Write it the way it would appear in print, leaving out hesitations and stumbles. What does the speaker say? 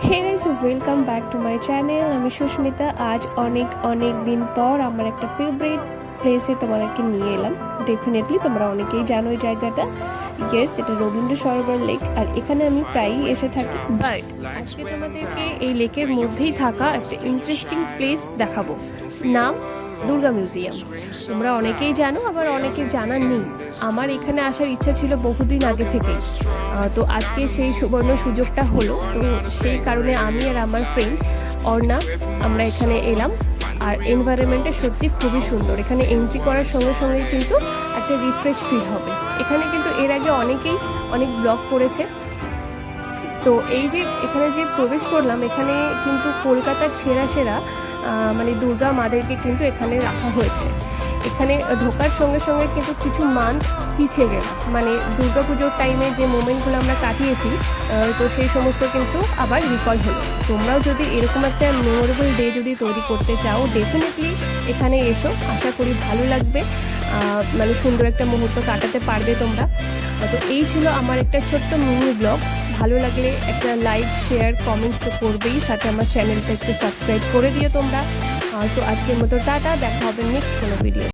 Hey guys, welcome back to my channel. আমি সুস্মিতা। আজ অনেক দিন পর আমার একটা ফেভারিট প্লেসে তোমাদেরকে নিয়ে এলাম। ডেফিনেটলি তোমরা অনেকেই জানো এই জায়গাটা। ইয়েস, এটা রবীন্দ্র সরোবর লেক, আর এখানে আমি প্রায়ই এসে থাকি। বাট আজকে তোমাদেরকে এই লেকের মধ্যেই থাকা একটা ইন্টারেস্টিং প্লেস দেখাবো। নাম দুর্গা মিউজিয়াম। তোমরা অনেকেই জানো, আবার অনেকের জানা নেই। আমার এখানে আসার ইচ্ছা ছিল বহুদিন আগে থেকেই। তো আজকে সেই সুবর্ণ সুযোগটা হলো। তো সেই কারণে আমি আর আমার ফ্রেন্ড অর্ণা আমরা এখানে এলাম। আর এনভায়রনমেন্টটা সত্যি খুবই সুন্দর। এখানে এন্ট্রি করার সঙ্গে সঙ্গে কিন্তু একটা রিফ্রেশ ফিল হবে। এখানে কিন্তু এর আগে অনেকেই অনেক ব্লগ করেছে। তো এই যে এখানে যে প্রবেশ করলাম, এখানে কিন্তু কলকাতার সেরা সেরা মানে দুর্গা মাদেরকে কিন্তু এখানে রাখা হয়েছে। এখানে ঢোকার সঙ্গে সঙ্গে কিন্তু কিছু মান্থ পিছিয়ে গেল, মানে দুর্গা পুজোর টাইমে যে মোমেন্টগুলো আমরা কাটিয়েছি, তো সেই সমস্ত কিন্তু আবার রিকল হলো। তোমরাও যদি এরকম একটা মেমোরেবল ডে যদি তৈরি করতে চাও, ডেফিনেটলি এখানে এসো। আশা করি ভালো লাগবে, মানে সুন্দর একটা মুহূর্ত কাটাতে পারবে তোমরা। তো এই ছিল আমার একটা ছোট্ট মিনি ব্লগ। ভালো লাগলে একটা লাইক, শেয়ার, কমেন্ট তো করবেই, সাথে আমার চ্যানেলটা একটু সাবস্ক্রাইব করে দিও তোমরা। তো আজকের মতো টাটা, দেখা হবে নেক্সট কোনো ভিডিও।